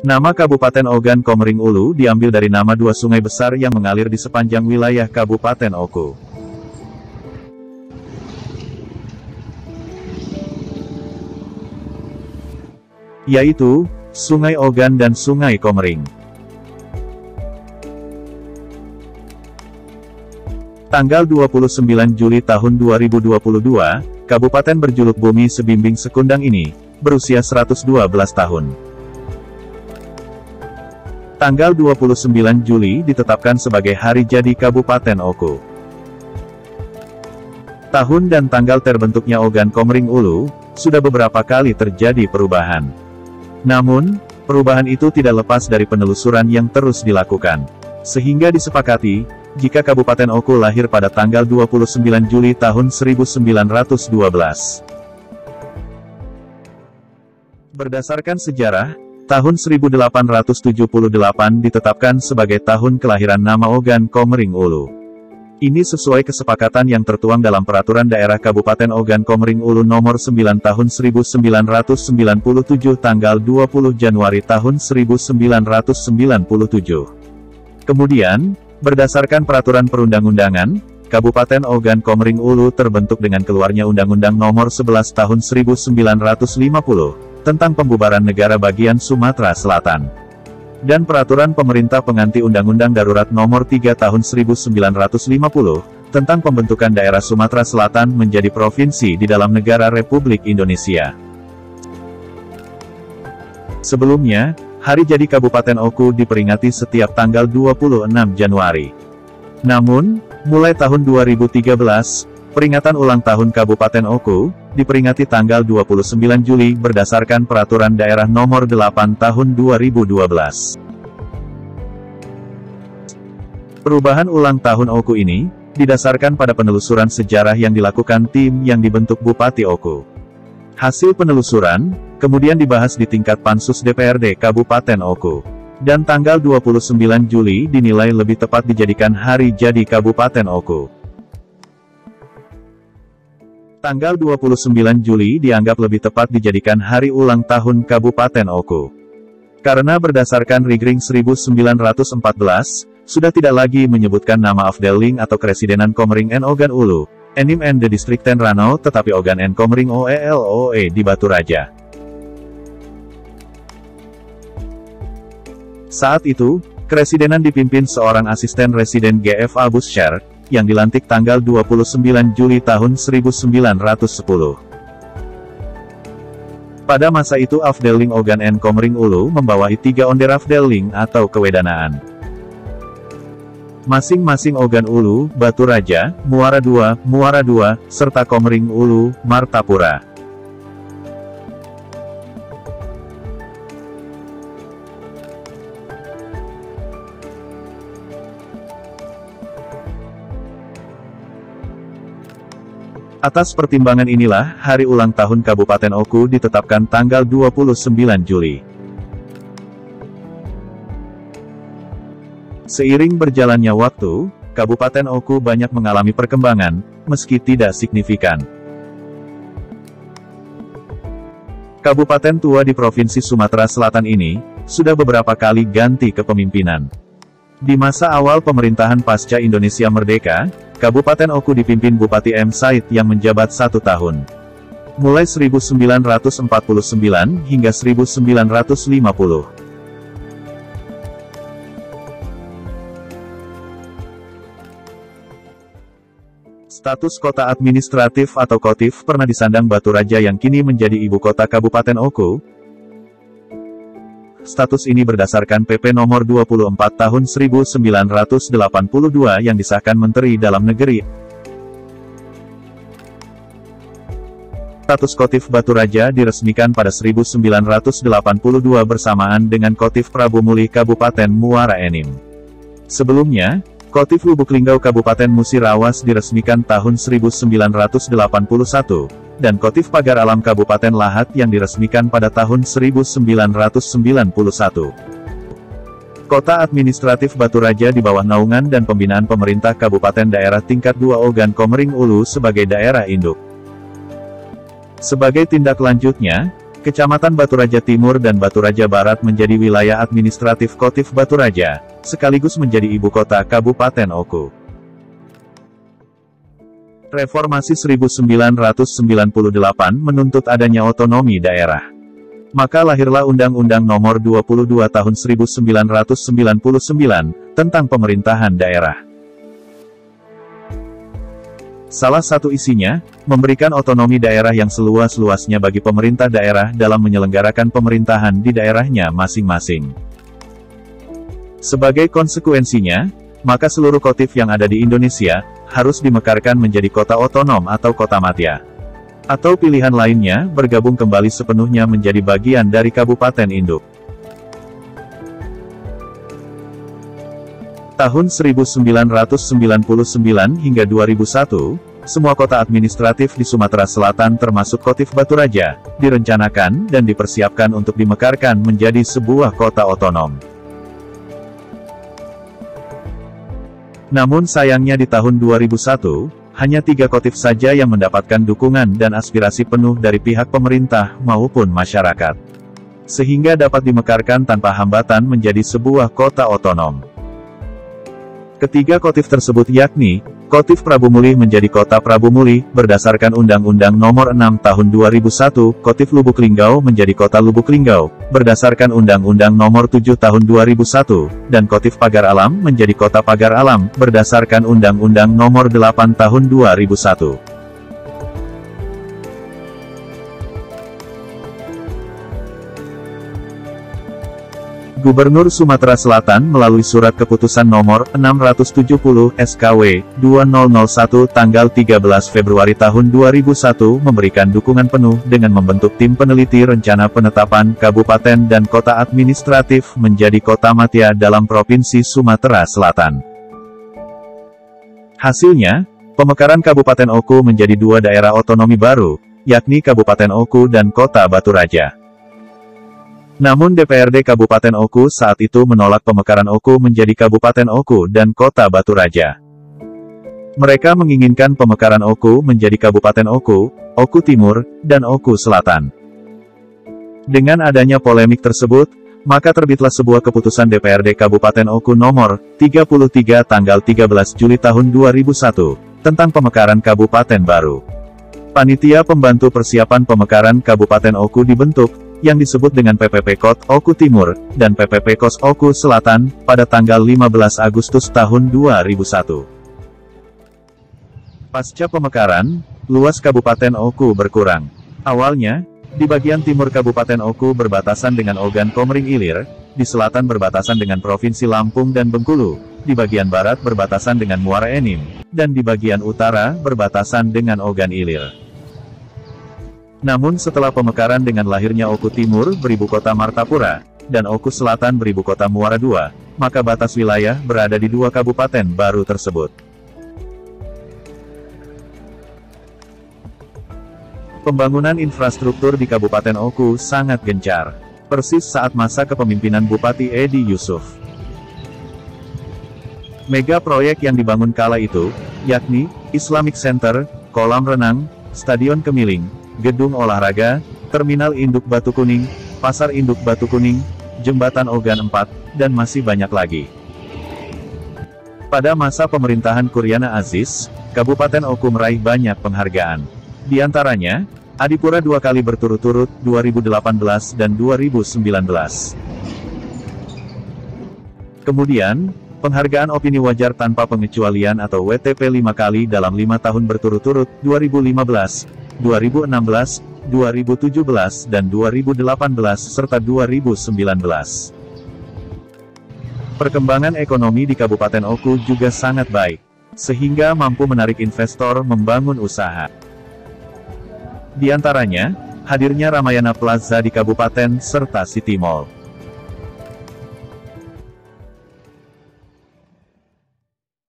Nama Kabupaten Ogan Komering Ulu diambil dari nama dua sungai besar yang mengalir di sepanjang wilayah Kabupaten Oku, yaitu Sungai Ogan dan Sungai Komering. Tanggal 29 Juli tahun 2022, Kabupaten berjuluk Bumi Sebimbing Sekundang ini berusia 112 tahun. Tanggal 29 Juli ditetapkan sebagai hari jadi Kabupaten Oku. Tahun dan tanggal terbentuknya Ogan Komering Ulu sudah beberapa kali terjadi perubahan. Namun, perubahan itu tidak lepas dari penelusuran yang terus dilakukan. Sehingga disepakati, jika Kabupaten Oku lahir pada tanggal 29 Juli tahun 1912. Berdasarkan sejarah, tahun 1878 ditetapkan sebagai tahun kelahiran nama Ogan Komering Ulu. Ini sesuai kesepakatan yang tertuang dalam Peraturan Daerah Kabupaten Ogan Komering Ulu Nomor 9 Tahun 1997 tanggal 20 Januari tahun 1997. Kemudian, berdasarkan Peraturan Perundang-undangan, Kabupaten Ogan Komering Ulu terbentuk dengan keluarnya Undang-Undang Nomor 11 Tahun 1950 tentang Pembubaran Negara Bagian Sumatera Selatan, dan Peraturan Pemerintah Pengganti Undang-Undang Darurat Nomor 3 Tahun 1950, tentang pembentukan daerah Sumatera Selatan menjadi provinsi di dalam negara Republik Indonesia. Sebelumnya, hari jadi Kabupaten Oku diperingati setiap tanggal 26 Januari. Namun, mulai tahun 2013, peringatan ulang tahun Kabupaten Oku diperingati tanggal 29 Juli berdasarkan Peraturan Daerah Nomor 8 Tahun 2012. Perubahan ulang tahun Oku ini didasarkan pada penelusuran sejarah yang dilakukan tim yang dibentuk Bupati Oku. Hasil penelusuran kemudian dibahas di tingkat Pansus DPRD Kabupaten Oku, dan tanggal 29 Juli dinilai lebih tepat dijadikan hari jadi Kabupaten Oku. Tanggal 29 Juli dianggap lebih tepat dijadikan hari ulang tahun Kabupaten Oku. Karena berdasarkan Rigring 1914, sudah tidak lagi menyebutkan nama Afdeling atau Kresidenan Komering N Ogan Ulu, Enim N de Distrikten Ranau tetapi Ogan N Komering OELOE di Batu Raja. Saat itu, Kresidenan dipimpin seorang asisten residen GFA Busyar, yang dilantik tanggal 29 Juli tahun 1910. Pada masa itu Afdeling Ogan N Komering Ulu membawahi 3 onder Afdeling atau kewedanaan. Masing-masing Ogan Ulu, Batu Raja, Muara II, serta Komering Ulu, Martapura. Atas pertimbangan inilah, hari ulang tahun Kabupaten Oku ditetapkan tanggal 29 Juli. Seiring berjalannya waktu, Kabupaten Oku banyak mengalami perkembangan, meski tidak signifikan. Kabupaten tua di Provinsi Sumatera Selatan ini, sudah beberapa kali ganti kepemimpinan. Di masa awal pemerintahan pasca Indonesia Merdeka, Kabupaten Oku dipimpin Bupati M. Said yang menjabat 1 tahun. Mulai 1949 hingga 1950. Status kota administratif atau Kotif pernah disandang Batu Raja yang kini menjadi ibu kota Kabupaten Oku. Status ini berdasarkan PP Nomor 24 Tahun 1982 yang disahkan Menteri Dalam Negeri. Status Kotif Batu Raja diresmikan pada 1982 bersamaan dengan Kotif Prabu Mulih Kabupaten Muara Enim. Sebelumnya, Kotif Lubuk Linggau Kabupaten Musirawas diresmikan tahun 1981, dan Kotif Pagar Alam Kabupaten Lahat yang diresmikan pada tahun 1991. Kota administratif Batu Raja di bawah naungan dan pembinaan pemerintah Kabupaten Daerah Tingkat 2 Ogan Komering Ulu sebagai daerah induk. Sebagai tindak lanjutnya, Kecamatan Baturaja Timur dan Baturaja Barat menjadi wilayah administratif Kotif Baturaja, sekaligus menjadi ibu kota Kabupaten Oku. Reformasi 1998 menuntut adanya otonomi daerah. Maka lahirlah Undang-Undang Nomor 22 Tahun 1999 tentang pemerintahan daerah. Salah satu isinya, memberikan otonomi daerah yang seluas-luasnya bagi pemerintah daerah dalam menyelenggarakan pemerintahan di daerahnya masing-masing. Sebagai konsekuensinya, maka seluruh kotif yang ada di Indonesia, harus dimekarkan menjadi kota otonom atau kota madya. Atau pilihan lainnya, bergabung kembali sepenuhnya menjadi bagian dari kabupaten induk. Tahun 1999 hingga 2001, semua kota administratif di Sumatera Selatan termasuk Kotif Baturaja, direncanakan dan dipersiapkan untuk dimekarkan menjadi sebuah kota otonom. Namun sayangnya di tahun 2001, hanya 3 kotif saja yang mendapatkan dukungan dan aspirasi penuh dari pihak pemerintah maupun masyarakat. Sehingga dapat dimekarkan tanpa hambatan menjadi sebuah kota otonom. Ketiga kotif tersebut yakni, Kotif Prabu Mulih menjadi Kota Prabu Mulih, berdasarkan Undang-Undang Nomor 6 Tahun 2001, Kotif Lubuk Linggau menjadi Kota Lubuk Linggau, berdasarkan Undang-Undang Nomor 7 Tahun 2001, dan Kotif Pagar Alam menjadi Kota Pagar Alam, berdasarkan Undang-Undang Nomor 8 Tahun 2001. Gubernur Sumatera Selatan melalui Surat Keputusan Nomor 670 SKW 2001 tanggal 13 Februari tahun 2001 memberikan dukungan penuh dengan membentuk tim peneliti rencana penetapan kabupaten dan kota administratif menjadi kota madya dalam Provinsi Sumatera Selatan. Hasilnya, pemekaran Kabupaten Oku menjadi 2 daerah otonomi baru, yakni Kabupaten Oku dan Kota Baturaja. Namun DPRD Kabupaten Oku saat itu menolak pemekaran Oku menjadi Kabupaten Oku dan Kota Baturaja. Mereka menginginkan pemekaran Oku menjadi Kabupaten Oku, Oku Timur, dan Oku Selatan. Dengan adanya polemik tersebut, maka terbitlah sebuah keputusan DPRD Kabupaten Oku nomor 33 tanggal 13 Juli tahun 2001, tentang pemekaran kabupaten baru. Panitia Pembantu Persiapan Pemekaran Kabupaten Oku dibentuk, yang disebut dengan PPP KOT Oku Timur, dan PPP KOS Oku Selatan, pada tanggal 15 Agustus tahun 2001. Pasca pemekaran, luas Kabupaten Oku berkurang. Awalnya, di bagian timur Kabupaten Oku berbatasan dengan Ogan Komering Ilir, di selatan berbatasan dengan Provinsi Lampung dan Bengkulu, di bagian barat berbatasan dengan Muara Enim, dan di bagian utara berbatasan dengan Ogan Ilir. Namun setelah pemekaran dengan lahirnya Oku Timur beribu kota Martapura, dan Oku Selatan beribu kota Muara II, maka batas wilayah berada di 2 kabupaten baru tersebut. Pembangunan infrastruktur di Kabupaten Oku sangat gencar, persis saat masa kepemimpinan Bupati Edi Yusuf. Mega proyek yang dibangun kala itu, yakni, Islamic Center, kolam renang, Stadion Kemiling, Gedung Olahraga, Terminal Induk Batu Kuning, Pasar Induk Batu Kuning, Jembatan Ogan 4, dan masih banyak lagi. Pada masa pemerintahan Kuryana Aziz, Kabupaten Oku meraih banyak penghargaan. Di antaranya, Adipura 2 kali berturut-turut, 2018 dan 2019. Kemudian, penghargaan opini wajar tanpa pengecualian atau WTP 5 kali dalam 5 tahun berturut-turut, 2015, 2016, 2017 dan 2018 serta 2019. Perkembangan ekonomi di Kabupaten Oku juga sangat baik, sehingga mampu menarik investor membangun usaha. Di antaranya, hadirnya Ramayana Plaza di Kabupaten serta City Mall.